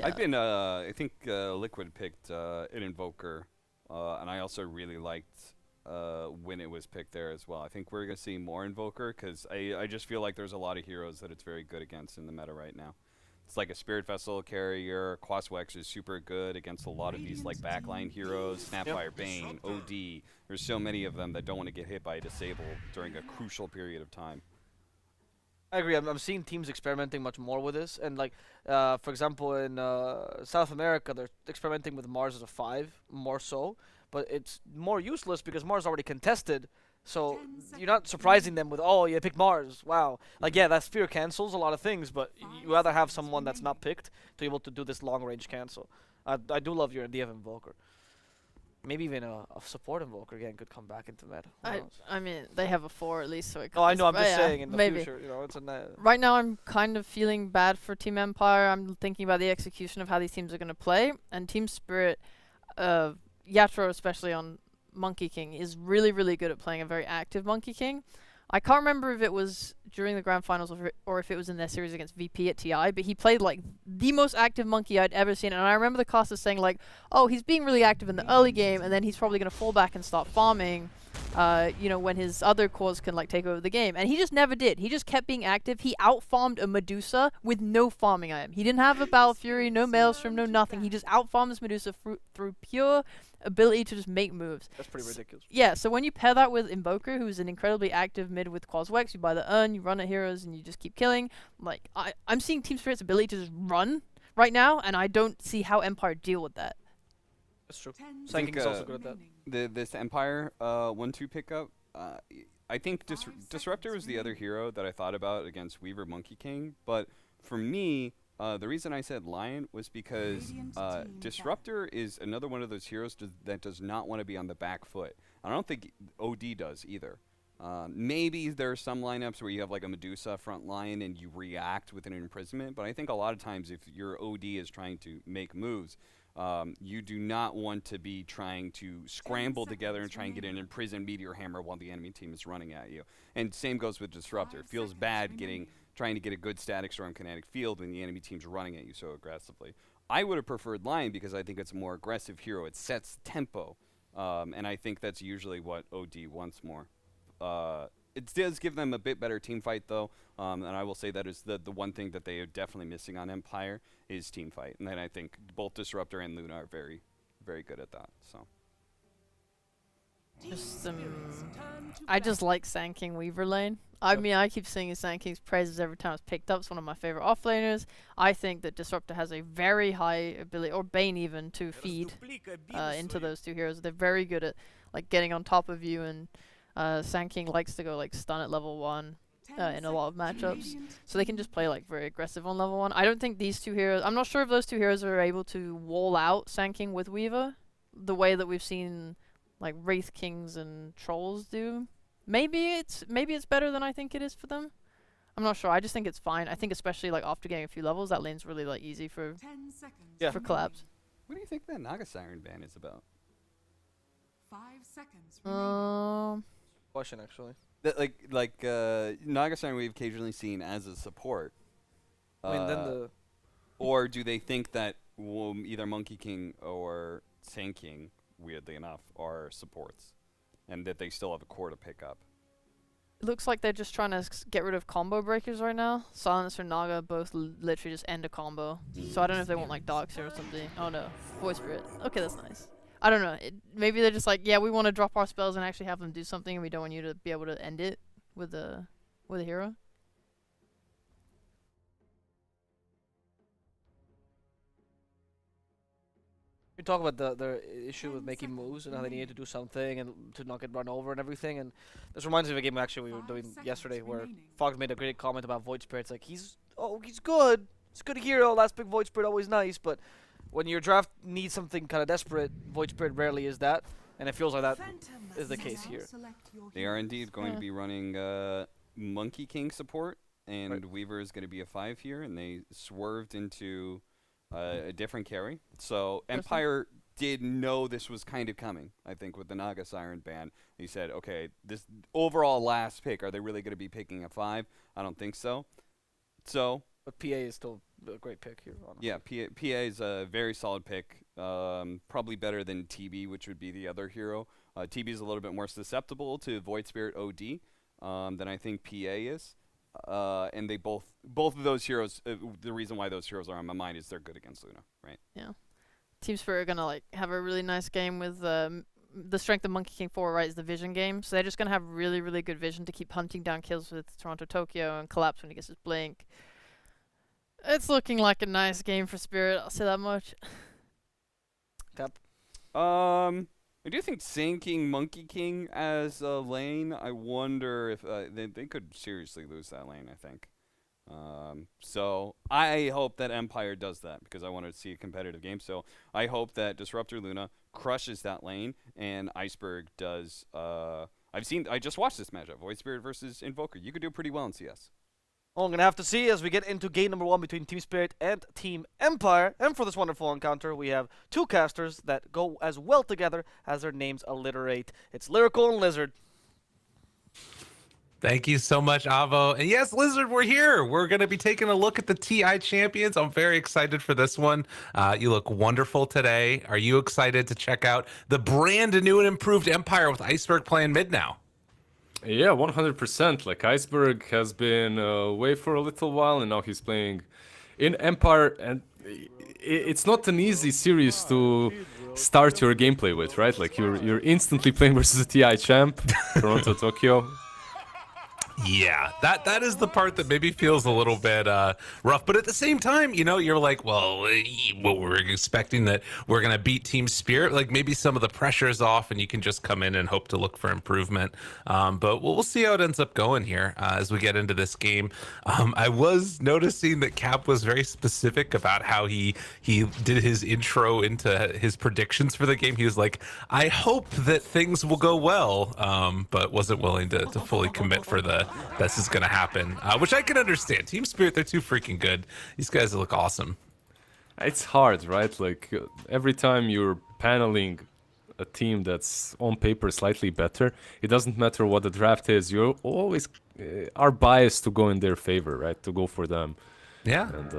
I've been, I think Liquid picked an Invoker, and I also really liked when it was picked there as well. I think we're going to see more Invoker, because I just feel like there's a lot of heroes that it's very good against in the meta right now. It's like a Spirit Vessel carrier. Quaswex is super good against a lot of these like backline heroes. Snapfire, Bane, OD. There's so many of them that don't want to get hit by a disable during a crucial period of time. I agree. I'm seeing teams experimenting much more with this, and like, for example, in South America, they're experimenting with Mars as a 5 more so, but it's more useless because Mars is already contested. So you're not surprising them with, oh, you picked Mars. Wow. Like, yeah, that sphere cancels a lot of things, but you rather have someone that's not picked to be able to do this long range cancel. I do love your idea of Invoker. Maybe even a support Invoker again could come back into meta. I mean, they have a 4 at least, so it. Oh, I know. I'm just saying in the maybe. future, you know, it's a. Right now, I'm kind of feeling bad for Team Empire. I'm thinking about the execution of how these teams are going to play, and Team Spirit, Yatro especially on Monkey King is really, really good at playing a very active Monkey King. I can't remember if it was during the grand finals or if it was in their series against VP at TI, but he played like the most active monkey I'd ever seen. And I remember the casters saying like, oh, he's being really active in the early game, and then he's probably going to fall back and start farming, you know, when his other cores can like take over the game. And he just never did. He just kept being active. He outfarmed a Medusa with no farming item. He didn't have a Battle Fury, no Maelstrom, no nothing. He just outfarmed this Medusa through pure ability to just make moves. That's pretty ridiculous. Yeah, so when you pair that with Invoker, who's an incredibly active mid with Quaswex, you buy the urn, you run at heroes, and you just keep killing. Like, I'm seeing Team Spirit's ability to just run right now, and I don't see how Empire deal with that. That's true. Psychic is also good at that. This Empire 1-2 pickup, I think Disruptor was the other hero that I thought about against Weaver Monkey King, but for me, the reason I said Lion was because Disruptor is another one of those heroes that does not want to be on the back foot. I don't think OD does either. Maybe there are some lineups where you have like a Medusa front line and you react with an imprisonment, but I think a lot of times if your OD is trying to make moves, you do not want to be trying to scramble together and try and get an imprisoned meteor hammer while the enemy team is running at you. And same goes with Disruptor. It feels bad trying to get a good static storm kinetic field when the enemy team's running at you so aggressively. I would have preferred Lion because I think it's a more aggressive hero. It sets tempo, and I think that's usually what OD wants more. It does give them a bit better team fight though, and I will say that is the one thing that they are definitely missing on Empire is team fight. And then I think both Disruptor and Luna are very, very good at that. So. I just like Sand King Weaver lane. I mean, I keep singing Sand King's praises every time it's picked up. It's one of my favorite offlaners. I think that Disruptor has a very high ability, or Bane even, to feed into those two heroes. They're very good at like getting on top of you, and Sand King likes to go like stun at level 1 in a lot of matchups. So they can just play like very aggressive on level 1. I don't think these two heroes, I'm not sure if those two heroes are able to wall out Sand King with Weaver the way that we've seen like Wraith Kings and Trolls do. Maybe it's better than I think it is for them. I'm not sure. I just think it's fine. I think especially like after getting a few levels, that lane's really like easy for for collabs. What do you think that Naga Siren ban is about? 5 seconds. Question actually. That Naga Siren we've occasionally seen as a support. I mean, then the. Or do they think that either Monkey King or Sand King, weirdly enough, are supports, and that they still have a core to pick up? It looks like they're just trying to get rid of combo breakers right now. Silencer and Naga both literally just end a combo. So I don't know if they want like Darkseer or something. Oh no, Voice Spirit. Okay, that's nice. I don't know. Maybe they're just like, yeah, we want to drop our spells and actually have them do something, and we don't want you to be able to end it with a hero. We talk about the issue with making moves and how they needed to do something and to not get run over and everything. And this reminds me of a game actually we were doing yesterday where Fox made a great comment about Void Spirit. It's like he's good. He's a good hero. Last pick Void Spirit always nice, but when your draft needs something kind of desperate, Void Spirit rarely is that, and it feels like that is the case here. They are indeed going to be running Monkey King support, and Weaver is going to be a 5 here, and they swerved into a different carry. So Empire did know this was kind of coming, I think, with the Naga Siren ban. He said, okay, this overall last pick, are they really going to be picking a 5? I don't think so. So But PA is still a great pick here. Honestly. Yeah, PA is a very solid pick. Probably better than TB, which would be the other hero. TB is a little bit more susceptible to Void Spirit OD than I think PA is. And they both of those heroes, the reason why those heroes are on my mind is they're good against Luna, right? Yeah. TSpirit are gonna like have a really nice game with the strength of Monkey King 4, right, is the vision game. So they're just gonna have really, really good vision to keep hunting down kills with Toronto Tokyo and Collapse when he gets his blink. It's looking like a nice game for Spirit, I'll say that much. Tap. I do think sinking Monkey King as a lane, I wonder if they could seriously lose that lane, I think. So I hope that Empire does that because I want to see a competitive game. So I hope that Disruptor Luna crushes that lane and Iceberg does. I just watched this matchup, Void Spirit versus Invoker. You could do pretty well in CS. Well, I'm going to have to see as we get into game number 1 between TSpirit and Team Empire. And for this wonderful encounter, we have two casters that go as well together as their names alliterate. It's Lyrical and lizZard. Thank you so much, Avo. And yes, lizZard, we're here. We're going to be taking a look at the TI champions. I'm very excited for this one. You look wonderful today. Are you excited to check out the brand new and improved Empire with Iceberg playing mid now? Yeah, 100%. Like, Iceberg has been away for a little while, and now he's playing in Empire, and it's not an easy series to start your gameplay with, right? Like, you're instantly playing versus a TI champ, Toronto Tokyo. Yeah, that is the part that maybe feels a little bit rough. But at the same time, you know, you're like, well, we're expecting that we're going to beat TSpirit. Like maybe some of the pressure is off and you can just come in and hope to look for improvement. But we'll see how it ends up going here as we get into this game. I was noticing that Cap was very specific about how he did his intro into his predictions for the game. He was like, I hope that things will go well, but wasn't willing to fully commit for this is going to happen, which I can understand. TSpirit, they're too freaking good. These guys look awesome. It's hard, right? Like every time you're paneling a team that's on paper slightly better, it doesn't matter what the draft is. You always are biased to go in their favor, right? To go for them. Yeah. And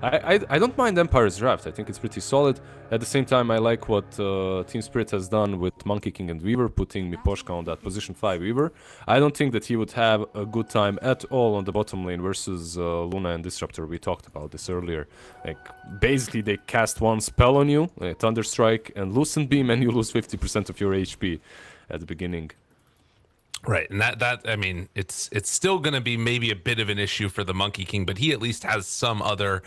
I don't mind Empire's draft. I think it's pretty solid. At the same time, I like what TSpirit has done with Monkey King and Weaver, putting Miposhka on that position 5 Weaver. I don't think that he would have a good time at all on the bottom lane versus Luna and Disruptor. We talked about this earlier. Like, basically, they cast one spell on you, Thunderstrike and Lucent Beam, and you lose 50% of your HP at the beginning. Right, and that I mean, it's still going to be maybe a bit of an issue for the Monkey King, but he at least has some other,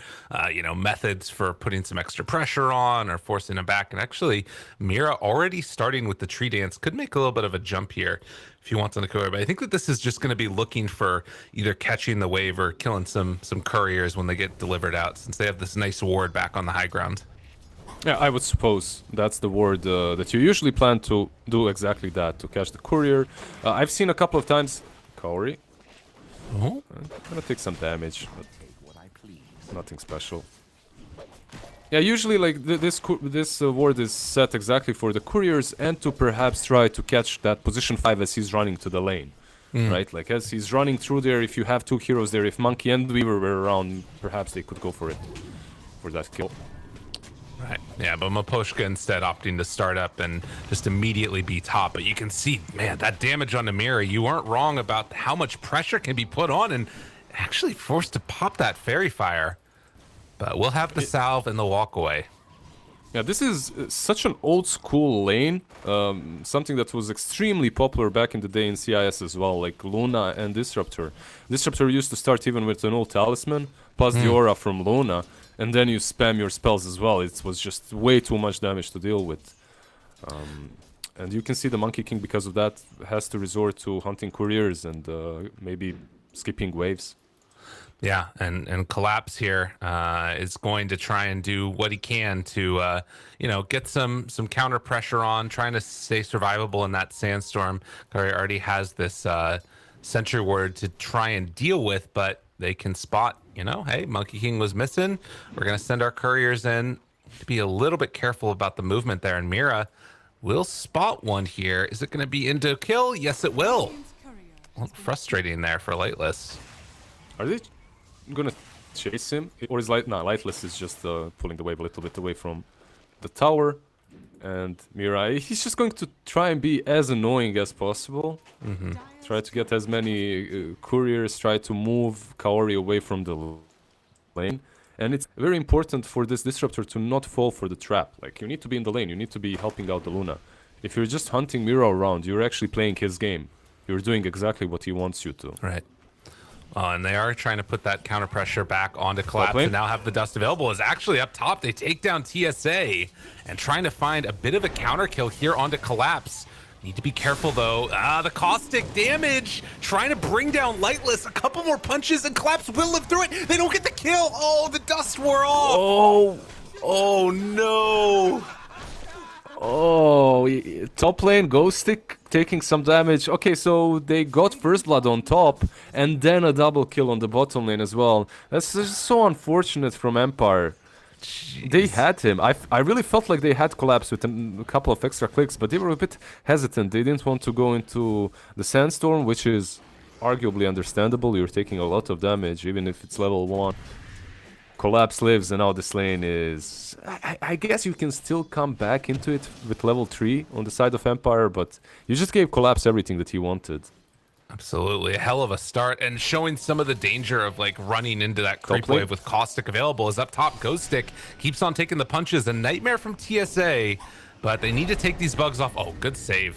methods for putting some extra pressure on or forcing him back. And actually, Mira already starting with the tree dance could make a little bit of a jump here if he wants on the courier. But I think that this is just going to be looking for either catching the wave or killing some couriers when they get delivered out, since they have this nice ward back on the high ground. Yeah, I would suppose that's the word that you usually plan to do exactly that, to catch the courier. I've seen a couple of times... Kaori. Oh. I'm gonna take some damage, but nothing special. Yeah, usually like this ward is set exactly for the couriers and to perhaps try to catch that position 5 as he's running to the lane. Right? Like as he's running through there, if you have two heroes there, if Monkey and Weaver were around, perhaps they could go for it, for that kill. Right. Yeah, but Miposhka instead opting to start up and just immediately be top. But you can see, man, that damage on the mirror, you aren't wrong about how much pressure can be put on and actually forced to pop that fairy fire. But we'll have the salve and the walk away. Yeah, this is such an old school lane, something that was extremely popular back in the day in CIS as well, like Luna and Disruptor. Disruptor used to start even with an old talisman, plus the aura from Luna. And then you spam your spells as well. It was just way too much damage to deal with. And you can see the Monkey King, because of that, has to resort to hunting couriers and maybe skipping waves. Yeah, and Collapse here is going to try and do what he can to, get some counter pressure on, trying to stay survivable in that sandstorm. Kari already has this Sentry Ward to try and deal with, but they can spot, hey, Monkey King was missing. We're going to send our couriers in to be a little bit careful about the movement there. And Mira will spot one here. Is it going to be into a kill? Yes, it will. Well, frustrating there for Lightless. Are they going to chase him. Or is Lightless is just pulling the wave a little bit away from the tower. And Mirai, he's just going to try and be as annoying as possible. Try to get as many couriers, try to move Kaori away from the lane. And it's very important for this Disruptor to not fall for the trap. Like, you need to be in the lane, you need to be helping out the Luna. If you're just hunting Mira around, you're actually playing his game. You're doing exactly what he wants you to. Right. And they are trying to put that counter pressure back onto Collapse and now have the dust available. Is actually up top. They take down TSA and trying to find a bit of a counter kill here onto Collapse. Need to be careful though. The caustic damage, trying to bring down Lightless. A couple more punches and Collapse will live through it. They don't get the kill. Oh, the dust wore off. Oh no. Oh, top lane, Ghostic taking some damage. Okay, so they got first blood on top, and then a double kill on the bottom lane as well. That's just so unfortunate from Empire. Jeez. They had him. I really felt like they had Collapse with a couple of extra clicks, but they were a bit hesitant. They didn't want to go into the Sandstorm, which is arguably understandable. You're taking a lot of damage, even if it's level 1. Collapse lives, and now this lane is... I guess you can still come back into it with level 3 on the side of Empire, but you just gave Collapse everything that he wanted. Absolutely, a hell of a start, and showing some of the danger of like running into that creep wave with Caustic available. Is up top, Ghostic keeps on taking the punches. A nightmare from TSA, but they need to take these bugs off. Oh, good save.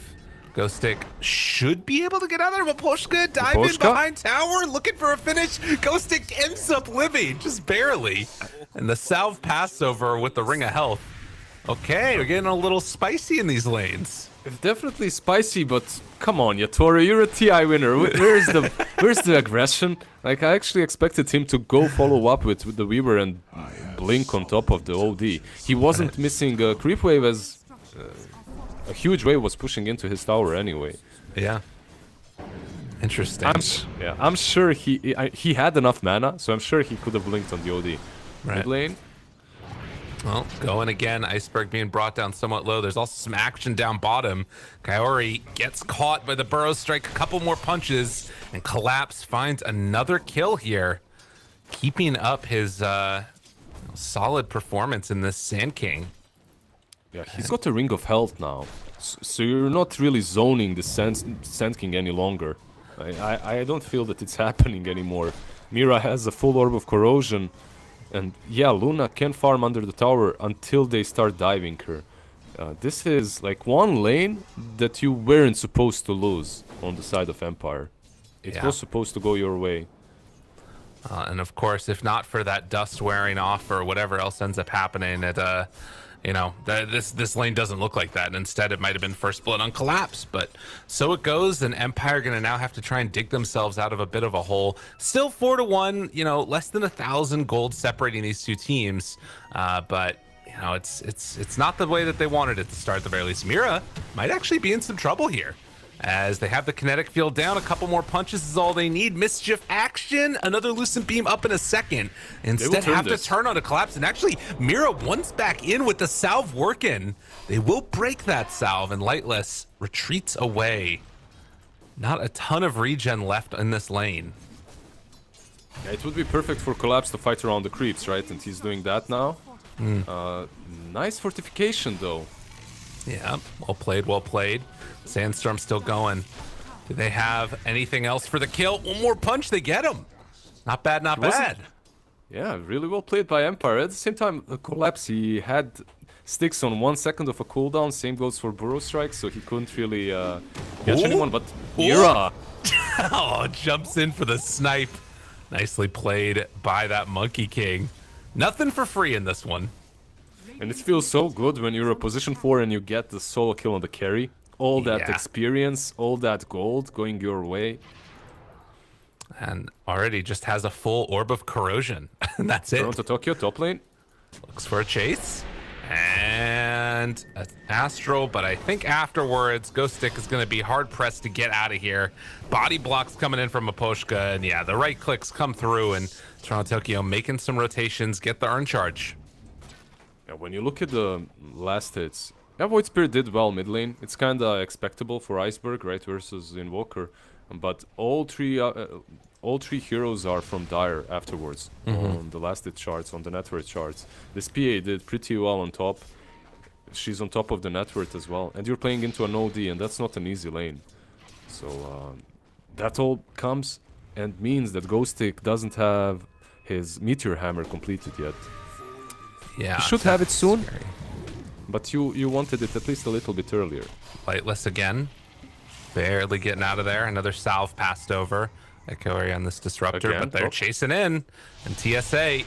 Ghostic should be able to get out there. Maposhka dive in behind tower, looking for a finish. Ghostic ends up living, just barely. And the salve Passover with the ring of health. Okay, we're getting a little spicy in these lanes. It's definitely spicy, but come on, Yatori, you're a TI winner. Where's the aggression? Like, I actually expected him to go follow up with the Weaver and blink on top of the OD. He wasn't missing a creep wave as... a huge wave was pushing into his tower anyway. Yeah. Interesting. I'm sure he had enough mana, so I'm sure he could have blinked on the OD. Right. Mid lane. Well, going again. Iceberg being brought down somewhat low. There's also some action down bottom. Kaori gets caught by the Burrow Strike. A couple more punches, and Collapse finds another kill here, keeping up his solid performance in this Sand King. Yeah, he's got a Ring of Health now, so you're not really zoning the Sand King any longer. I don't feel that it's happening anymore. Mira has a full Orb of Corrosion, and yeah, Luna can farm under the tower until they start diving her. This is like one lane that you weren't supposed to lose on the side of Empire. It was supposed to go your way. And of course, if not for that dust wearing off or whatever else ends up happening, you know, this lane doesn't look like that, and instead it might have been first blood on Collapse, but so it goes, and Empire gonna now have to try and dig themselves out of a bit of a hole. Still 4-1, you know, less than 1,000 gold separating these two teams, but you know, it's not the way that they wanted it to start at the very least. Mira might actually be in some trouble here, as they have the kinetic field down. A couple more punches is all they need. Mischief action, another Lucent Beam up in a second. Instead have to turn on a Collapse, and actually Mira once back in with the salve working. They will break that salve, and Lightless retreats away. Not a ton of regen left in this lane. Yeah, it would be perfect for Collapse to fight around the creeps, right? And he's doing that now. Nice fortification though. Yeah, well played, well played. Sandstorm still going. Do they have anything else for the kill? One more punch, they get him. Not bad, not bad. Yeah, really well played by Empire. At the same time, Collapse, he had sticks on 1 second of a cooldown. Same goes for Burrow Strike, so he couldn't really catch anyone. But Mira! Oh, jumps in for the snipe. Nicely played by that Monkey King. Nothing for free in this one. And it feels so good when you're a position 4 and you get the solo kill on the carry. All that experience, all that gold going your way. And already just has a full Orb of Corrosion. And that's it. Toronto Tokyo, top lane. Looks for a chase. And an Astro, but I think afterwards, Ghostic is going to be hard-pressed to get out of here. Body blocks coming in from Maposhka, and yeah, the right clicks come through, and Toronto Tokyo making some rotations, get the earn charge. Yeah, when you look at the last hits, yeah, Void Spirit did well mid lane. It's kind of expectable for Iceberg, right, versus Invoker. But all three all 3 heroes are from Dire afterwards on the last hit charts, on the net worth charts. This PA did pretty well on top. She's on top of the net worth as well. And you're playing into an OD, and that's not an easy lane. So that all comes and means that Ghostic doesn't have his Meteor Hammer completed yet. Yeah, He should have it soon, scary. but you wanted it at least a little bit earlier. Lightless again. Barely getting out of there. Another salve passed over. Echoey on this disruptor, Again, but they're oh. chasing in. And TSA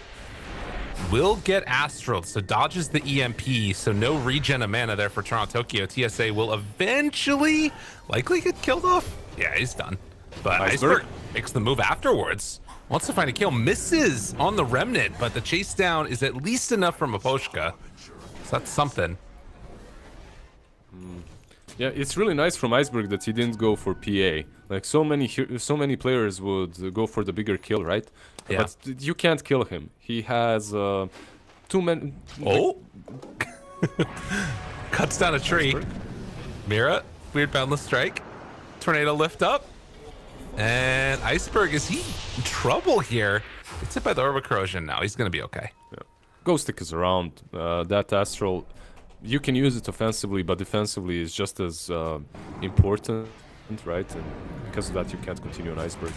will get Astral, so dodges the EMP, so no regen of mana there for Toronto Tokyo. TSA will eventually likely get killed off. Yeah, he's done. But Iceberg makes the move afterwards. Wants to find a kill, misses on the Remnant, but the chase down is at least enough from Aposhka. So that's something. Yeah, it's really nice from Iceberg that he didn't go for PA. Like so many players would go for the bigger kill, right? Yeah. But you can't kill him. He has too many. Oh! Cuts down a tree. Mira, weird boundless strike. Tornado lift up. And Iceberg, is he in trouble here? It's hit by the Orbic Corrosion now. He's going to be okay. Yeah. Ghostic is around. That Astral, you can use it offensively, but defensively is just as important, right? And because of that, you can't continue on Iceberg.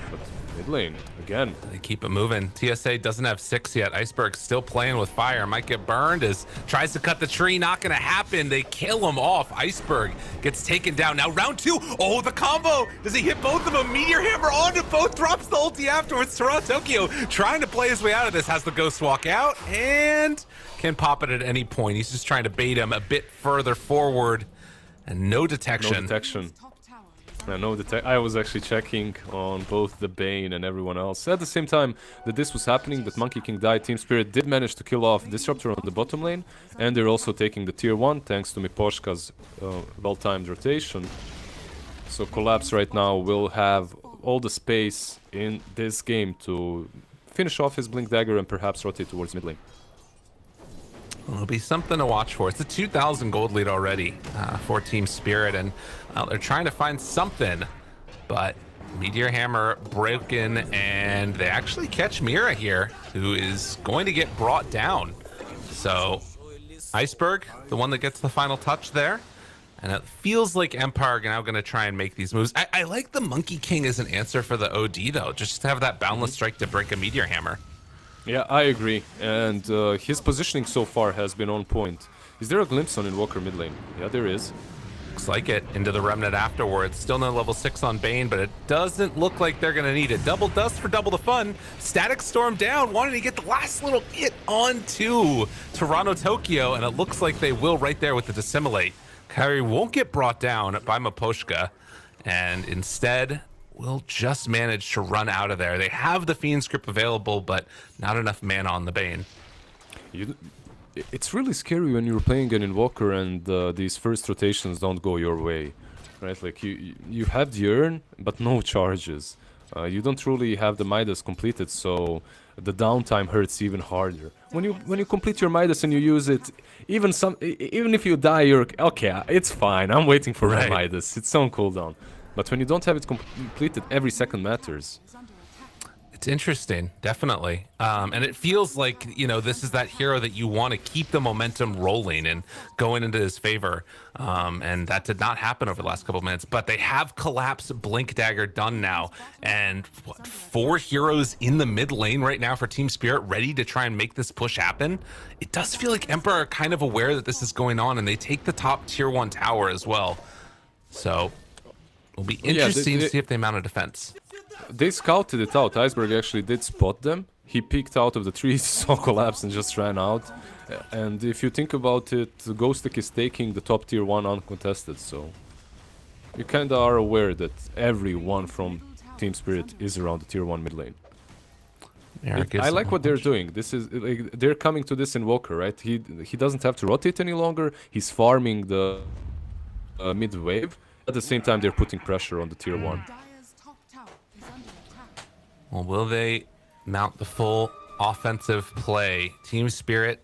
But mid lane, again. They keep it moving. TSA doesn't have 6 yet. Iceberg's still playing with fire. Might get burned as tries to cut the tree. Not going to happen. They kill him off. Iceberg gets taken down. Now round 2. Oh, the combo. Does he hit both of them? Meteor Hammer onto both. Drops the ulti afterwards. Toronto Tokyo trying to play his way out of this. Has the Ghost walk out and can pop it at any point. He's just trying to bait him a bit further forward. And no detection. No detection. I was actually checking on both the Bane and everyone else. At the same time that this was happening, that Monkey King died, TeamSpirit did manage to kill off Disruptor on the bottom lane, and they're also taking the tier 1 thanks to Miposhka's well-timed rotation. So Collapse right now will have all the space in this game to finish off his Blink Dagger and perhaps rotate towards mid lane. It'll be something to watch for. It's a 2,000 gold lead already for TeamSpirit, and they're trying to find something, but Meteor Hammer broken, and they actually catch Mira here, who is going to get brought down. So Iceberg, the one that gets the final touch there, and it feels like Empire are now going to try and make these moves. I like the Monkey King as an answer for the OD, though, just to have that boundless strike to break a Meteor Hammer. Yeah, I agree, and his positioning so far has been on point. Is there a glimpse on Invoker mid lane? Yeah, there is. Looks like it. Into the Remnant afterwards. Still no level 6 on Bane, but it doesn't look like they're going to need it. Double dust for double the fun. Static Storm down, wanting to get the last little hit onto Toronto Tokyo, and it looks like they will right there with the Dissimulate. Kyrie won't get brought down by Miposhka, and instead will just manage to run out of there. They have the Fiend script available, but not enough mana on the Bane. It's really scary when you're playing an Invoker and these first rotations don't go your way, right? Like you have the urn, but no charges. You don't really have the Midas completed, so the downtime hurts even harder. When you complete your Midas and you use it, even if you die, you're okay. It's fine. I'm waiting for my Midas. It's on cooldown. But when you don't have it completed, every second matters. It's interesting, definitely. And it feels like, you know, this is that hero that you want to keep the momentum rolling and going into his favor. And that did not happen over the last couple of minutes. But they have Collapse Blink Dagger done now. And what, 4 heroes in the mid lane right now for TeamSpirit ready to try and make this push happen. It does feel like Emperor are kind of aware that this is going on, and they take the top tier 1 tower as well. So it'll be interesting to see if they mount a defense. They scouted it out. Iceberg actually did spot them. He peeked out of the trees, saw Collapse, and just ran out. And if you think about it, Ghostic is taking the top tier 1 uncontested, so you kinda are aware that everyone from TeamSpirit is around the tier 1 mid lane. I like what they're doing. This is like, they're coming to this Invoker, right? He doesn't have to rotate any longer. He's farming the mid wave. At the same time, they're putting pressure on the tier 1. Well, will they mount the full offensive play? TeamSpirit,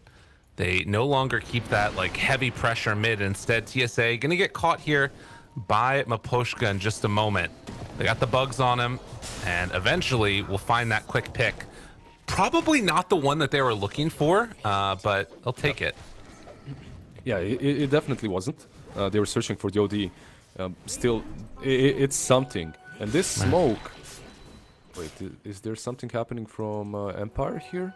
they no longer keep that like heavy pressure mid. Instead, TSA gonna get caught here by Maposhka in just a moment. They got the bugs on him, and eventually we'll find that quick pick. Probably not the one that they were looking for, but they'll take it. Yeah, it definitely wasn't. They were searching for the OD. Still, it's something. And this smoke... Wait, is there something happening from Empire here?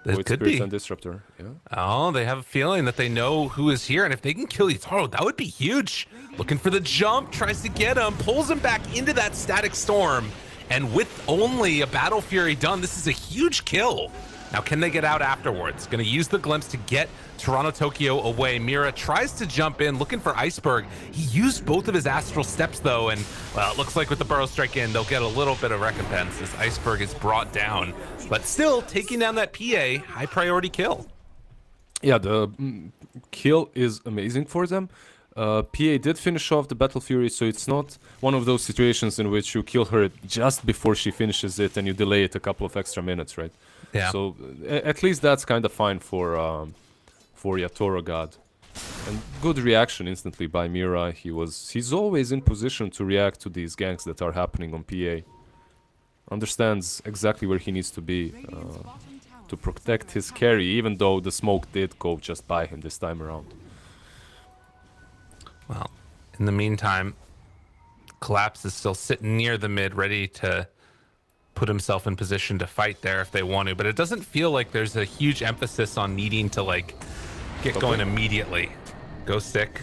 It could be. And Disruptor, yeah. Oh, they have a feeling that they know who is here, and if they can kill Yatoro, that would be huge. Looking for the jump, tries to get him, pulls him back into that static storm, and with only a Battle Fury done, this is a huge kill. Now, can they get out afterwards? Going to use the glimpse to get Toronto Tokyo away. Mira tries to jump in, looking for Iceberg. He used both of his astral steps, though, and, well, it looks like with the Burrow Strike in, they'll get a little bit of recompense as Iceberg is brought down. But still, taking down that PA, high priority kill. Yeah, the kill is amazing for them. PA did finish off the Battle Fury, so it's not one of those situations in which you kill her just before she finishes it and you delay it a couple of extra minutes, right? Yeah. So at least that's kind of fine for Yatoro God. And good reaction instantly by Mira. He's always in position to react to these ganks that are happening on PA. Understands exactly where he needs to be to protect his carry, even though the smoke did go just by him this time around. Well, in the meantime, Collapse is still sitting near the mid, ready to put himself in position to fight there if they want to, but it doesn't feel like there's a huge emphasis on needing to like get going immediately. Go stick.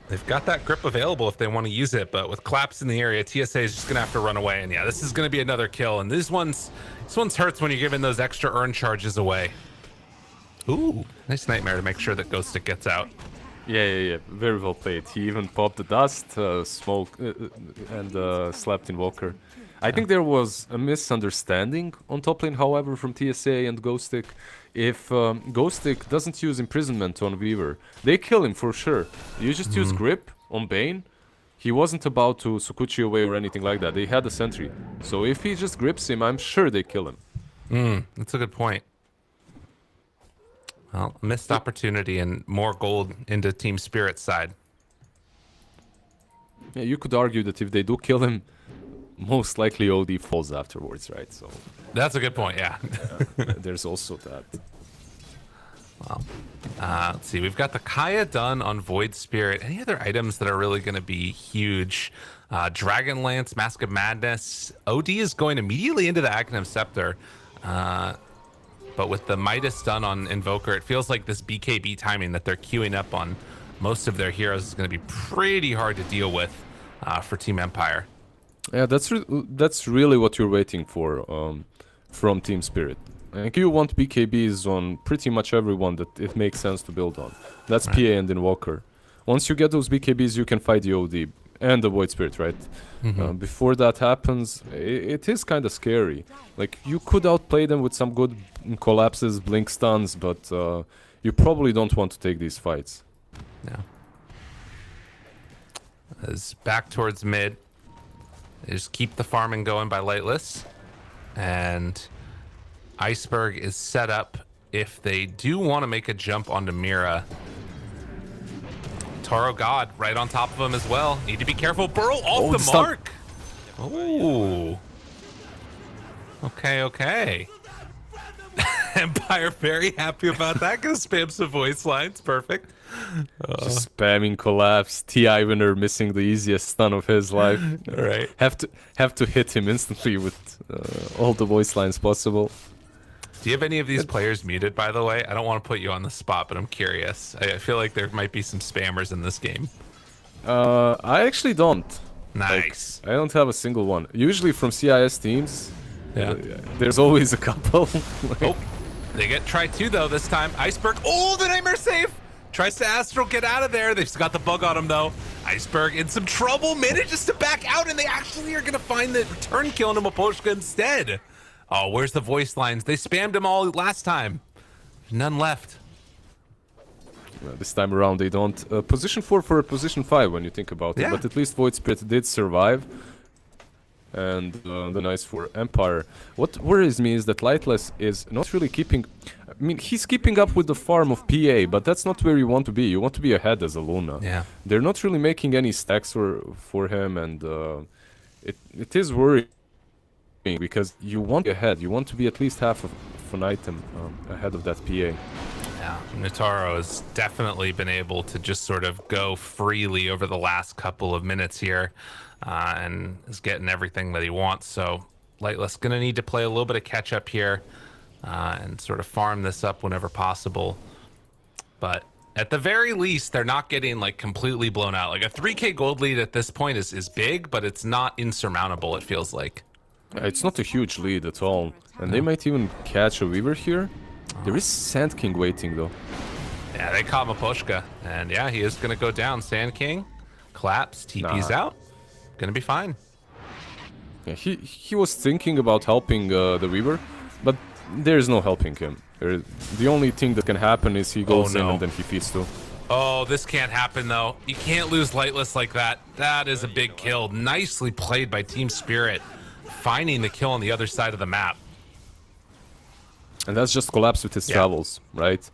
They've got that grip available if they want to use it, but with Collapse in the area, TSA is just gonna have to run away. And yeah, this is gonna be another kill. And this one's hurts when you're giving those extra earn charges away. Ooh, nice nightmare to make sure that Ghost Stick gets out. Yeah. Very well played. He even popped the dust, smoke, and slapped Invoker. I think there was a misunderstanding on top lane, however, from TSA and Ghost Stick. If Ghost Stick doesn't use Imprisonment on Weaver, they kill him for sure. You just use Grip on Bane. He wasn't about to Sukuchi away or anything like that. They had a sentry. So if he just grips him, I'm sure they kill him. That's a good point. Well, missed opportunity and more gold into TSpirit's side. Yeah, you could argue that if they do kill him, most likely OD falls afterwards, right? So that's a good point, yeah. There's also that. Well, let's see. We've got the Kaya done on Void Spirit. Any other items that are really going to be huge? Dragon Lance, Mask of Madness. OD is going immediately into the Aghanim Scepter. But with the Midas done on Invoker, it feels like this BKB timing that they're queuing up on most of their heroes is going to be pretty hard to deal with for Team Empire. Yeah, that's really what you're waiting for from TSpirit. Like, you want BKBs on pretty much everyone that it makes sense to build on. That's right. PA and Invoker. Once you get those BKBs, you can fight the OD and the Void Spirit, right? Before that happens, it is kind of scary. Like, you could outplay them with some good collapses, blink stuns, but you probably don't want to take these fights. Yeah. As back towards mid. They just keep the farming going by Lightless. And Iceberg is set up if they do want to make a jump onto Mira. Taro God right on top of him as well. Need to be careful. Burrow off the mark. Oh. Okay. Empire very happy about that. Gonna spam some voice lines. Perfect. Just spamming Collapse. T.I. winner missing the easiest stun of his life. All right. Have to hit him instantly with all the voice lines possible. Do you have any of these players muted, by the way? I don't want to put you on the spot, but I'm curious. I feel like there might be some spammers in this game. I actually don't. Nice. Like, I don't have a single one. Usually from CIS teams, there's always a couple. Oh, they get try two though this time. Iceberg. Oh, the Nightmare save. Tries to Astral get out of there. They've got the bug on him though. Iceberg in some trouble. Manages to back out, and they actually are going to find the return kill into Maposhka instead. Oh, where's the voice lines? They spammed them all last time. None left. This time around they don't. Position 4 for a position 5 when you think about it. But at least Void Spirit did survive. And the nice for Empire. What worries me is that Lightless is not really keeping... I mean, he's keeping up with the farm of PA, but that's not where you want to be. You want to be ahead as a Luna. Yeah. They're not really making any stacks for him, and it is worrying because you want to be ahead. You want to be at least half of an item ahead of that PA. Yeah, Nitaro has definitely been able to just sort of go freely over the last couple of minutes here, and is getting everything that he wants. So Lightless gonna need to play a little bit of catch up here, and sort of farm this up whenever possible. But at the very least, they're not getting like completely blown out. Like a 3K gold lead at this point is big, but it's not insurmountable, it feels like. It's not a huge lead at all, and they might even catch a Weaver here. There is Sand King waiting though. Yeah, they caught Maposhka, and yeah, he is gonna go down. Sand King collapse, TP's out, gonna be fine. Yeah, he was thinking about helping the Weaver, but there's no helping him. The only thing that can happen is he goes in and then he feeds too. Oh, this can't happen though. You can't lose Lightless like that. That is a big kill. Nicely played by TSpirit, finding the kill on the other side of the map. And that's just collapse with his travels, right?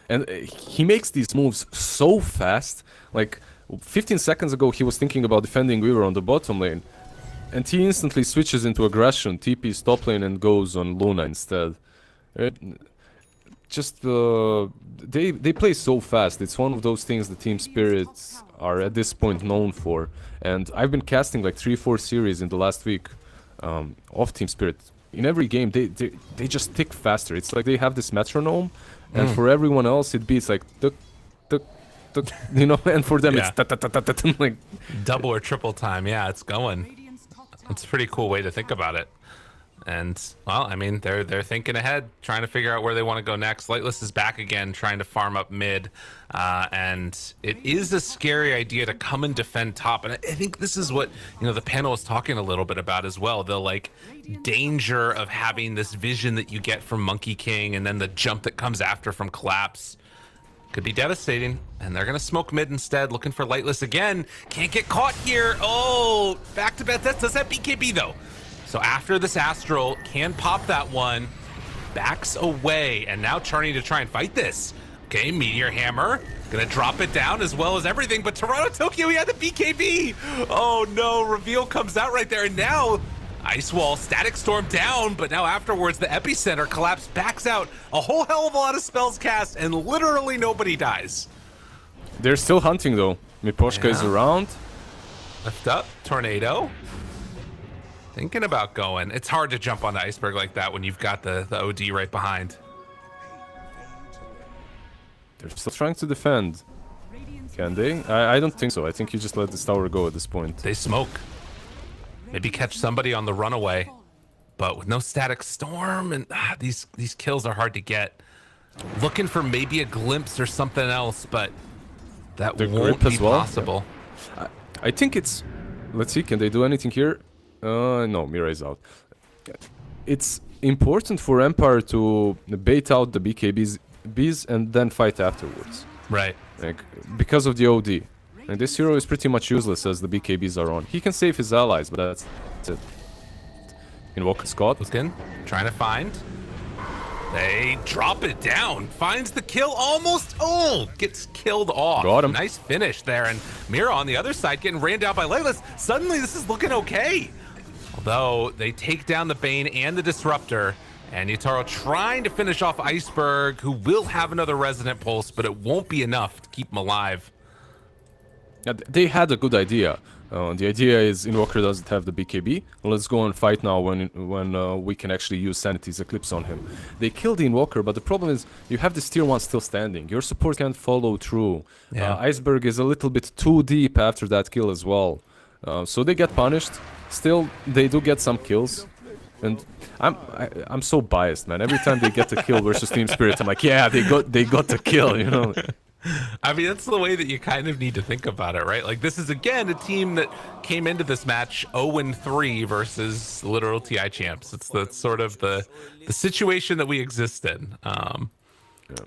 And he makes these moves so fast. Like 15 seconds ago, he was thinking about defending Weaver on the bottom lane, and he instantly switches into aggression, TP's top lane, and goes on Luna instead. They play so fast. It's one of those things the TSpirit are at this point known for. And I've been casting like 3-4 series in the last week of TSpirit. In every game, they just tick faster. It's like they have this metronome, and for everyone else, it beats like tuk, tuk, tuk, you know. And for them, it's like double or triple time. Yeah, it's going. It's a pretty cool way to think about it. And well, I mean, they're thinking ahead, trying to figure out where they want to go next. Lightless is back again, trying to farm up mid, and it is a scary idea to come and defend top. And I think this is what the panel is talking a little bit about as well. The like danger of having this vision that you get from Monkey King, and then the jump that comes after from Collapse could be devastating. And they're gonna smoke mid instead, looking for Lightless again. Can't get caught here. Oh, back to back. Does that BKB though? So after this Astral, can pop that one, backs away, and now turning to try and fight this. Okay, Meteor Hammer, gonna drop it down as well as everything, but Toronto Tokyo, he had the BKB! Oh no, reveal comes out right there, and now Ice Wall, Static Storm down, but now afterwards the Epicenter Collapse backs out. A whole hell of a lot of spells cast, and literally nobody dies. They're still hunting though. Miposhka is around. Lift up, Tornado. Thinking about going. It's hard to jump on the iceberg like that when you've got the OD right behind. They're still trying to defend. Can they? I don't think so. I think you just let this tower go at this point. They smoke. Maybe catch somebody on the runaway. But with no Static Storm, and these kills are hard to get. Looking for maybe a glimpse or something else, but that won't be possible. Yeah. I think it's... Let's see, can they do anything here? No, Mira is out. It's important for Empire to bait out the BKBs and then fight afterwards. Right. Like, because of the OD. And this hero is pretty much useless as the BKBs are on. He can save his allies, but that's it. Invoker Scott. Looking, trying to find. They drop it down. Finds the kill almost. Oh, gets killed off. Got him. Nice finish there. And Mira on the other side getting ran down by Lightless. Suddenly this is looking okay. Although they take down the Bane and the Disruptor, and Yutaro trying to finish off Iceberg, who will have another Resonant Pulse, but it won't be enough to keep him alive. Yeah, they had a good idea. The idea is Invoker doesn't have the BKB. Let's go and fight now when we can actually use Sanity's Eclipse on him. They killed the Invoker, but the problem is you have this tier 1 still standing. Your support can't follow through. Yeah. Iceberg is a little bit too deep after that kill as well. So they get punished. Still, they do get some kills. And I'm so biased, man. Every time they get a kill versus TSpirit, I'm like, yeah, they got the kill, you know. I mean, that's the way that you kind of need to think about it, right? Like, this is, again, a team that came into this match 0-3 versus literal TI champs. That's sort of the situation that we exist in.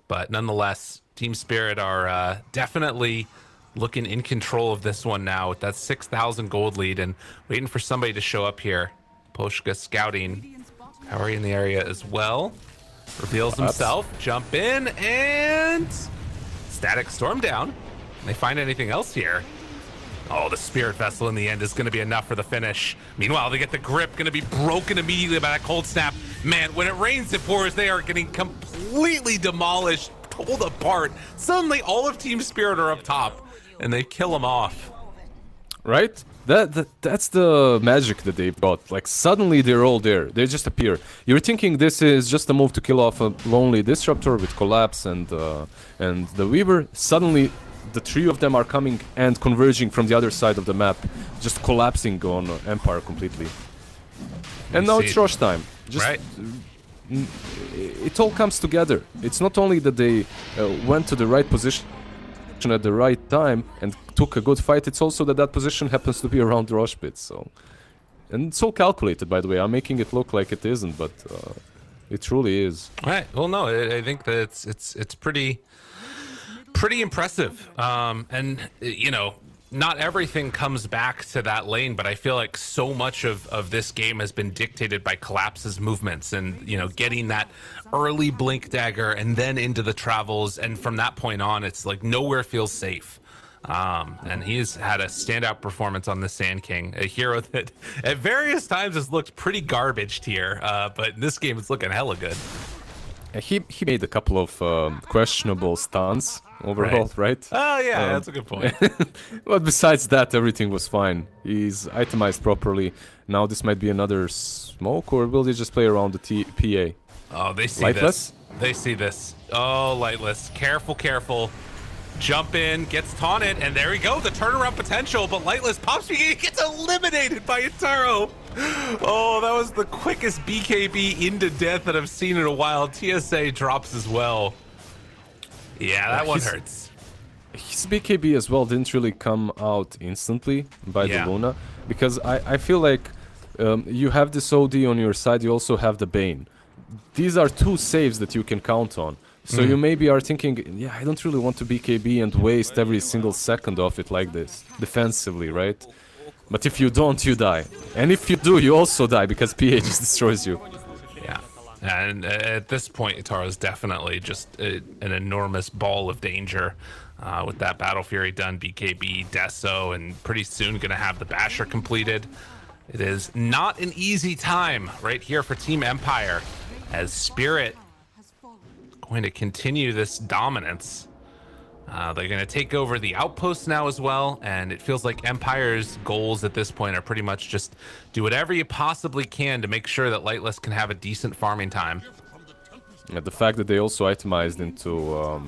But nonetheless, TSpirit are definitely looking in control of this one now with that 6,000 gold lead and waiting for somebody to show up here. Poshka scouting. Power in the area as well. Reveals himself, jump in, and static storm down. Can they find anything else here? Oh, the Spirit Vessel in the end is going to be enough for the finish. Meanwhile, they get the grip, going to be broken immediately by that cold snap. Man, when it rains, it pours. They are getting completely demolished, pulled apart. Suddenly, all of Team Spirit are up top, and they kill them off. Right? That's the magic that they've got. Like, suddenly they're all there. They just appear. You're thinking this is just a move to kill off a lonely Disruptor with Collapse and the Weaver. Suddenly, the three of them are coming and converging from the other side of the map, just collapsing on Empire completely. And now it's rush time. Just, right. It all comes together. It's not only that they went to the right position at the right time and took a good fight, it's also that position happens to be around the rush pit. So, and it's all calculated, by the way. I'm making it look like it isn't, but it truly is. Right. Well, no, I think that it's pretty impressive. And you know, not everything comes back to that lane, but I feel like so much of this game has been dictated by Collapse's movements and, you know, getting that early blink dagger and then into the travels. And from that point on, it's like nowhere feels safe. And he's had a standout performance on the Sand King, a hero that at various times has looked pretty garbage tier, but in this game it's looking hella good. He made a couple of questionable stunts overall, right? Oh yeah, that's a good point. But besides that, everything was fine. He's itemized properly. Now this might be another smoke, or will they just play around the PA? Oh, they see Lightless? this. They see this. Oh, Lightless. Careful, careful. Jump in, gets taunted, and there we go. The turnaround potential, but Lightless pops me. He gets eliminated by Itaro. Oh, that was the quickest BKB into death that I've seen in a while. TSA drops as well. Yeah, that one hurts. His BKB as well didn't really come out instantly by the Luna, because I feel like you have this OD on your side, you also have the Bane. These are two saves that you can count on. So you maybe are thinking, yeah, I don't really want to BKB and waste every single second of it like this, defensively, right? But if you don't, you die. And if you do, you also die, because PA just destroys you. Yeah, and at this point, Itaro is definitely just an enormous ball of danger. With that Battle Fury done, BKB, Deso, and pretty soon going to have the Basher completed. It is not an easy time right here for Team Empire, as Spirit going to continue this dominance. They're going to take over the outposts now as well, and it feels like Empire's goals at this point are pretty much just do whatever you possibly can to make sure that Lightless can have a decent farming time. Yeah, the fact that they also itemized into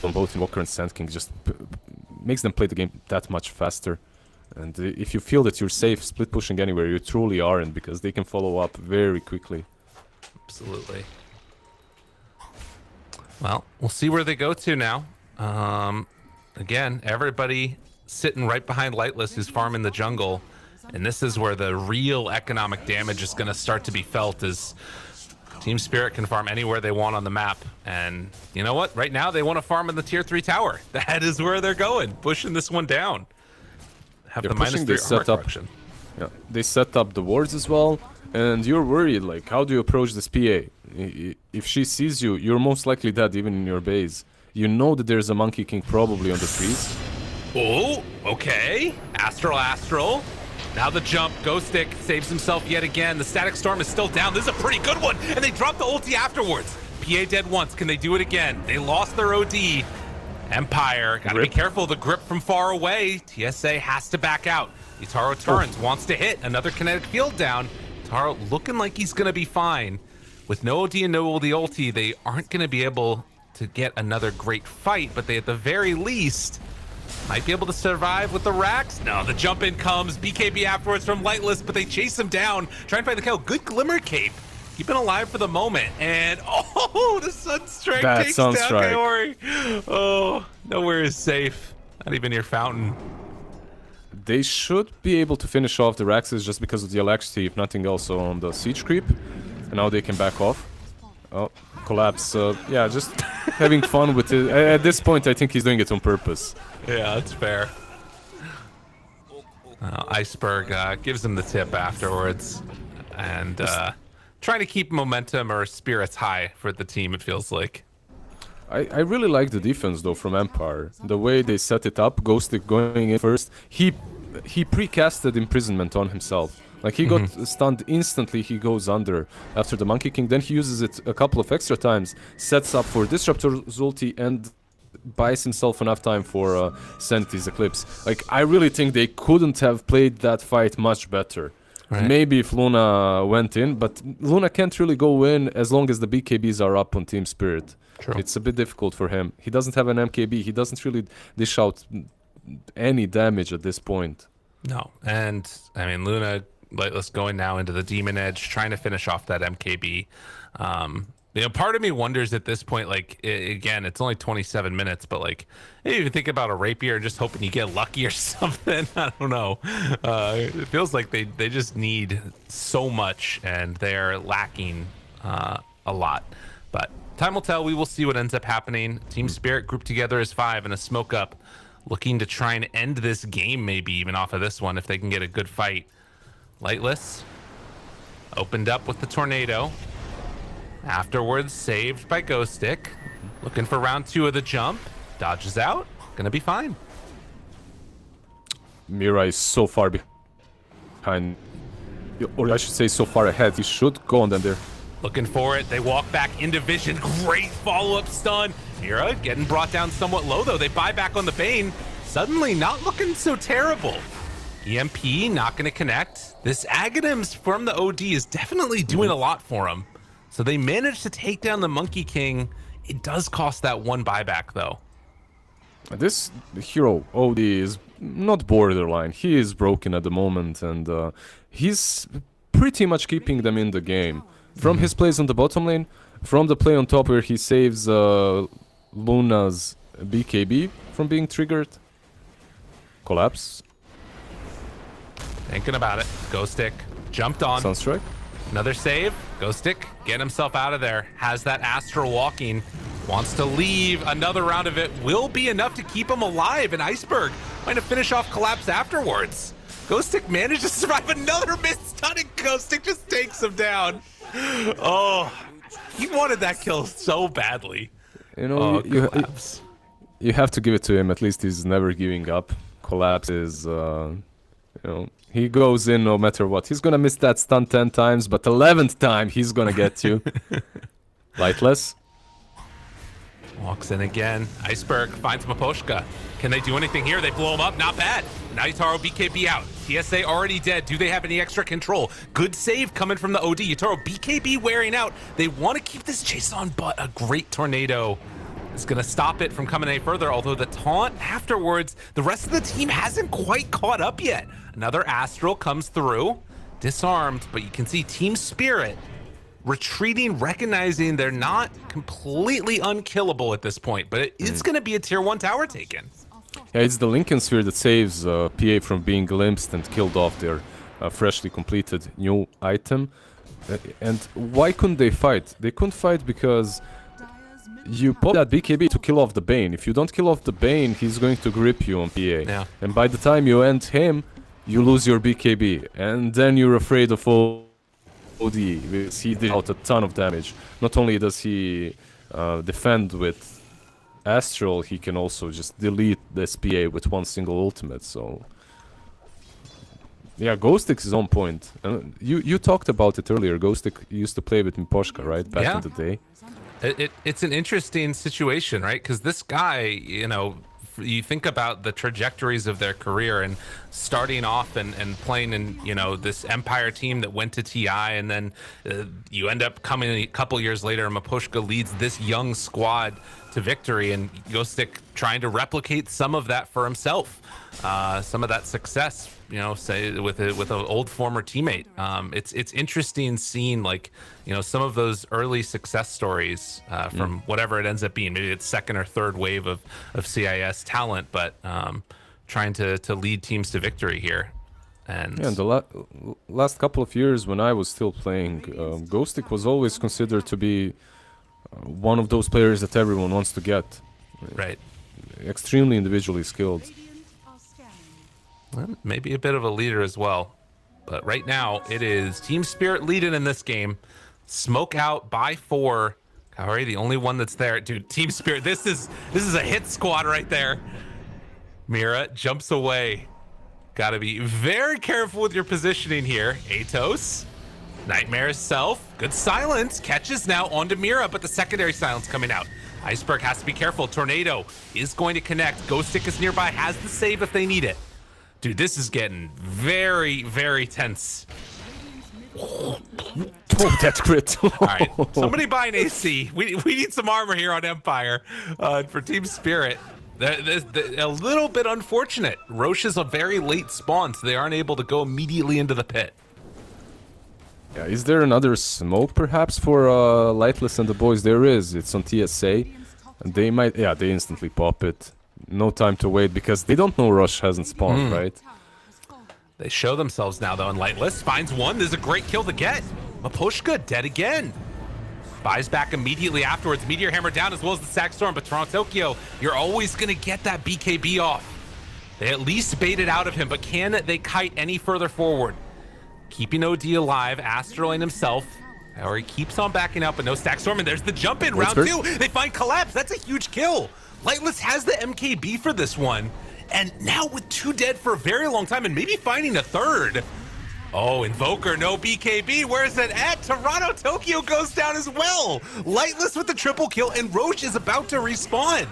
both Invoker and Sand King just makes them play the game that much faster. And if you feel that you're safe split pushing anywhere, you truly aren't, because they can follow up very quickly. Absolutely. Well, we'll see where they go to now. Again, everybody sitting right behind Lightless who's farming the jungle. And this is where the real economic damage is going to start to be felt, as Team Spirit can farm anywhere they want on the map. And you know what? Right now, they want to farm in the tier 3 tower. That is where they're going, pushing this one down. Have the minus 3 armor correction. Yeah, they set up the wards as well. And you're worried, like, how do you approach this PA? If she sees you, you're most likely dead even in your base. You know that there's a Monkey King probably on the trees. Oh, okay. Astral. Now the jump. Ghost Stick saves himself yet again. The Static Storm is still down. This is a pretty good one. And they drop the ulti afterwards. PA dead once. Can they do it again? They lost their OD. Empire, gotta be careful. The grip from far away. TSA has to back out. Itaro turns, wants to hit. Another kinetic field down. Itaro looking like he's gonna be fine. With no OD and no the ulti, they aren't gonna be able to get another great fight, but they at the very least might be able to survive with the racks. No, the jump in comes. BKB afterwards from Lightless, but they chase him down. Try and find the kill. Good Glimmer Cape. Keeping alive for the moment. And, oh, the Sunstrike takes down Kaori. Oh, nowhere is safe. Not even near Fountain. They should be able to finish off the Raxes just because of the electricity, if nothing else, on the siege creep. And now they can back off. Oh, Collapse. Yeah, just having fun with it. At this point, I think he's doing it on purpose. Yeah, that's fair. Iceberg gives him the tip afterwards. And trying to keep momentum or spirits high for the team, it feels like. I really like the defense though from Empire. The way they set it up, Ghostic going in first. He precasted imprisonment on himself. Like he got stunned instantly, he goes under after the Monkey King. Then he uses it a couple of extra times, sets up for Disruptor's ulti and buys himself enough time for Senti's Eclipse. Like I really think they couldn't have played that fight much better. Right. Maybe if Luna went in, but Luna can't really go in as long as the BKBs are up on TSpirit. True. It's a bit difficult for him. He doesn't have an MKB. He doesn't really dish out any damage at this point. No, and I mean Luna, let's going now into the Demon Edge, trying to finish off that MKB. You know, part of me wonders at this point, like, again, it's only 27 minutes, but like, hey, you think about a rapier and just hoping you get lucky or something. I don't know. It feels like they just need so much, and they're lacking a lot. But time will tell. We will see what ends up happening. TSpirit grouped together as 5 in a smoke up, looking to try and end this game, maybe even off of this one, if they can get a good fight. Lightless opened up with the tornado. Afterwards, saved by Ghostic. Looking for round 2 of the jump. Dodges out. Gonna be fine. Mira is so far behind. Or I should say so far ahead. He should go on them there. Looking for it. They walk back into vision. Great follow-up stun. Mira getting brought down somewhat low, though. They buy back on the Bane. Suddenly not looking so terrible. EMP not going to connect. This Aghanims from the OD is definitely doing a lot for him. So they managed to take down the Monkey King. It does cost that 1 buyback, though. This hero, OD, is not borderline. He is broken at the moment, and he's pretty much keeping them in the game. From his plays on the bottom lane, from the play on top where he saves Luna's BKB from being triggered. Collapse. Thinking about it. Ghostic jumped on. Sunstrike. Another save. Ghostic getting himself out of there. Has that Astral walking. Wants to leave. Another round of it will be enough to keep him alive. And Iceberg trying to finish off Collapse afterwards. Ghostic managed to survive another miss stun, and Ghostic just takes him down. Oh, he wanted that kill so badly. You know, you have to give it to him. At least he's never giving up. Collapse is, you know, he goes in no matter what. He's gonna miss that stun 10 times, but 11th time he's gonna get you. Lightless. Walks in again. Iceberg finds Maposhka. Can they do anything here? They blow him up. Not bad. Now Yutaro BKB out. TSA already dead. Do they have any extra control? Good save coming from the OD. Yutaro BKB wearing out. They want to keep this chase on, but a great tornado is going to stop it from coming any further, although the taunt afterwards, the rest of the team hasn't quite caught up yet. Another Astral comes through. Disarmed, but you can see TSpirit retreating, recognizing they're not completely unkillable at this point, but it is going to be a tier 1 tower taken. Yeah, it's the Lincoln Sphere that saves PA from being glimpsed and killed off their freshly completed new item. And why couldn't they fight? They couldn't fight because you pop that BKB to kill off the Bane. If you don't kill off the Bane, he's going to grip you on PA. Yeah. And by the time you end him, you lose your BKB. And then you're afraid of OD, because he did out a ton of damage. Not only does he defend with Astral, he can also just delete this PA with one single ultimate, so... Yeah, Ghostic is on point. You talked about it earlier. Ghostic used to play with Miposhka, right? Back in the day. It's an interesting situation, right? Because this guy, you know, you think about the trajectories of their career and starting off and playing in, you know, this Empire team that went to TI, and then you end up coming a couple years later and Maposhka leads this young squad to victory, and Ghostic trying to replicate some of that for himself, some of that success, you know, say with an old former teammate. It's interesting seeing, like, you know, some of those early success stories from whatever it ends up being. Maybe it's second or third wave of CIS talent, but trying to lead teams to victory here. And yeah, in the last couple of years when I was still playing, Ghostic was always considered to be one of those players that everyone wants to get. Right. Extremely individually skilled. Well, maybe a bit of a leader as well. But right now, it is TSpirit leading in this game. Smoke out by 4. Kaori, the only one that's there. Dude, TSpirit, this is a hit squad right there. Mira jumps away. Gotta be very careful with your positioning here. Atos, Nightmare's self, good silence. Catches now onto Mira, but the secondary silence coming out. Iceberg has to be careful. Tornado is going to connect. Ghost Stick is nearby, has the save if they need it. Dude, this is getting very, very tense. Oh, that's crit. All right, somebody buy an AC. We need some armor here on Empire for TSpirit. A little bit unfortunate. Roche is a very late spawn, so they aren't able to go immediately into the pit. Yeah, is there another smoke perhaps for Lightless and the boys? There is. It's on TSA. And they might, yeah, they instantly pop it. No time to wait because they don't know Rush hasn't spawned, right? They show themselves now though, and Lightless finds one. There's a great kill to get. Mapushka dead again. Buys back immediately afterwards. Meteor Hammer down as well as the Sack Storm, but Toronto Tokyo, you're always gonna get that BKB off. They at least bait it out of him, but can they kite any further forward? Keeping OD alive, Astralane himself. Or he keeps on backing up, but no Stack Storm, and there's the jump in, round 2. They find Collapse, that's a huge kill. Lightless has the MKB for this one. And now with 2 dead for a very long time, and maybe finding a 3rd. Oh, Invoker, no BKB, where's it at? Toronto Tokyo goes down as well. Lightless with the triple kill, and Roche is about to respawn.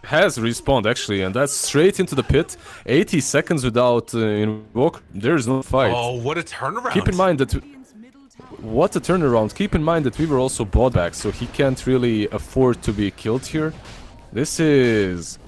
Has respawned actually, and that's straight into the pit. 80 seconds without Invoker. There's no fight. Oh, what a turnaround. Keep in mind that... What a turnaround. Keep in mind that we were also bought back, so he can't really afford to be killed here. This is...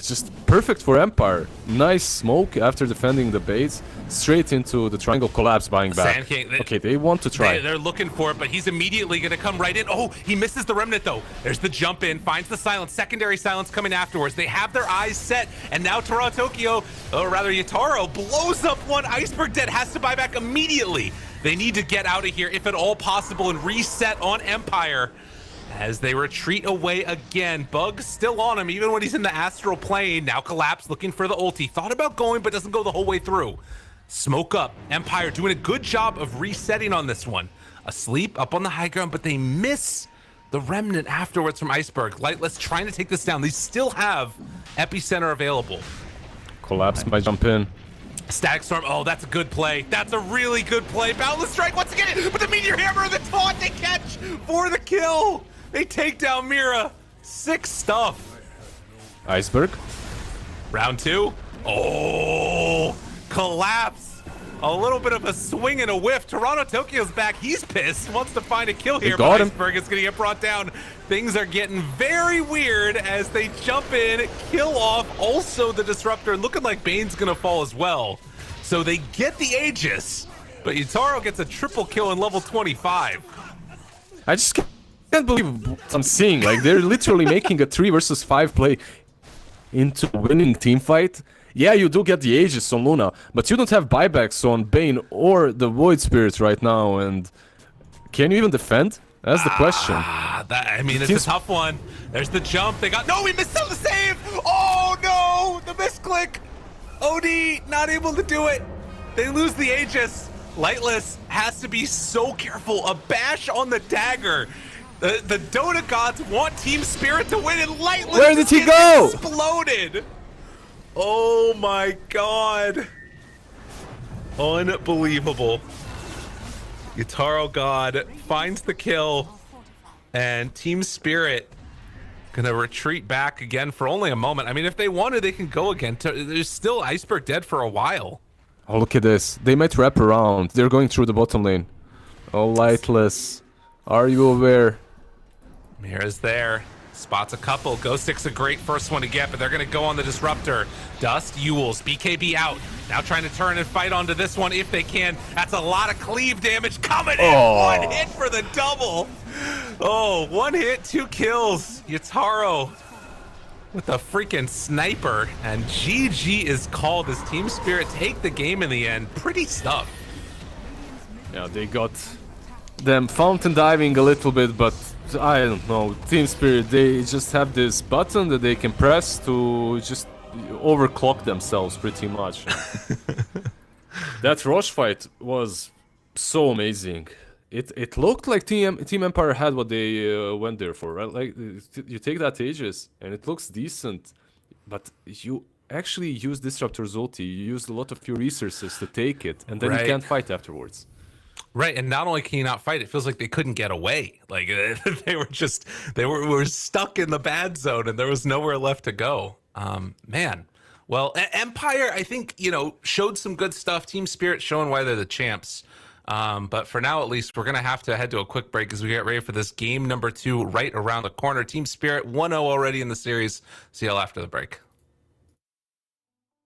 just perfect for Empire. Nice smoke after defending the base. Straight into the triangle collapse, buying back. Sand King, okay, they want to try. They're looking for it, but he's immediately going to come right in. Oh, he misses the remnant, though. There's the jump in, finds the silence. Secondary silence coming afterwards. They have their eyes set, and now Toronto Tokyo, or rather Yataro, blows up one. Iceberg dead, has to buy back immediately. They need to get out of here, if at all possible, and reset on Empire. As they retreat away again. Bug's still on him, even when he's in the astral plane. Now Collapse looking for the ulti. Thought about going, but doesn't go the whole way through. Smoke up. Empire doing a good job of resetting on this one. Asleep up on the high ground, but they miss the remnant afterwards from Iceberg. Lightless trying to take this down. They still have Epicenter available. Collapse might jump in. Static Storm, oh, that's a good play. That's a really good play. Boundless Strike once again, but the Meteor Hammer and the taunt they catch for the kill. They take down Mira. Sick stuff. Iceberg. Round 2. Oh, Collapse. A little bit of a swing and a whiff. Toronto Tokyo's back. He's pissed. Wants to find a kill here, but Iceberg is going to get brought down. Things are getting very weird as they jump in, kill off. Also the Disruptor, looking like Bane's going to fall as well. So they get the Aegis, but Yataro gets a triple kill in level 25. I just can't believe what I'm seeing. Like, they're literally making a 3 versus 5 play into a winning team fight. Yeah, you do get the Aegis on Luna, but you don't have buybacks on Bane or the Void Spirit right now, and can you even defend? That's the question. I mean, it's a tough one. There's the jump. They got... No, we missed out the save! Oh, no! The misclick! OD not able to do it. They lose the Aegis. Lightless has to be so careful. A bash on the dagger. The Dota gods want TSpirit to win, and Lightless... Where did he go? Exploded! Oh my god. Unbelievable. Yataro God finds the kill, and TSpirit gonna retreat back again for only a moment. I mean, if they wanted, they can go again. There's still Iceberg dead for a while. Oh, look at this. They might wrap around. They're going through the bottom lane. Oh, Lightless. Are you aware? Mira's there. Spots a couple. Ghost Stick's a great first one to get, but they're going to go on the Disruptor. Dust, Yules, BKB out. Now trying to turn and fight onto this one if they can. That's a lot of cleave damage coming in. One hit for the double. Oh, 1 hit, 2 kills. Yataro with a freaking sniper. And GG is called as TSpirit take the game in the end. Pretty stuff. Yeah, they got them fountain diving a little bit, but I don't know. TSpirit, they just have this button that they can press to just overclock themselves pretty much. That Roche fight was so amazing. It looked like Team Empire had what they went there for, right? Like you take that Aegis and it looks decent, but you actually use Disruptor's ulti. You used a lot of your resources to take it, and then you can't fight afterwards. Right, and not only can you not fight, it feels like they couldn't get away. Like they were stuck in the bad zone, and there was nowhere left to go. Man, well, Empire, I think showed some good stuff. TSpirit showing why they're the champs. But for now, at least, we're gonna have to head to a quick break as we get ready for this game number 2 right around the corner. TSpirit 1-0 already in the series. See y'all after the break.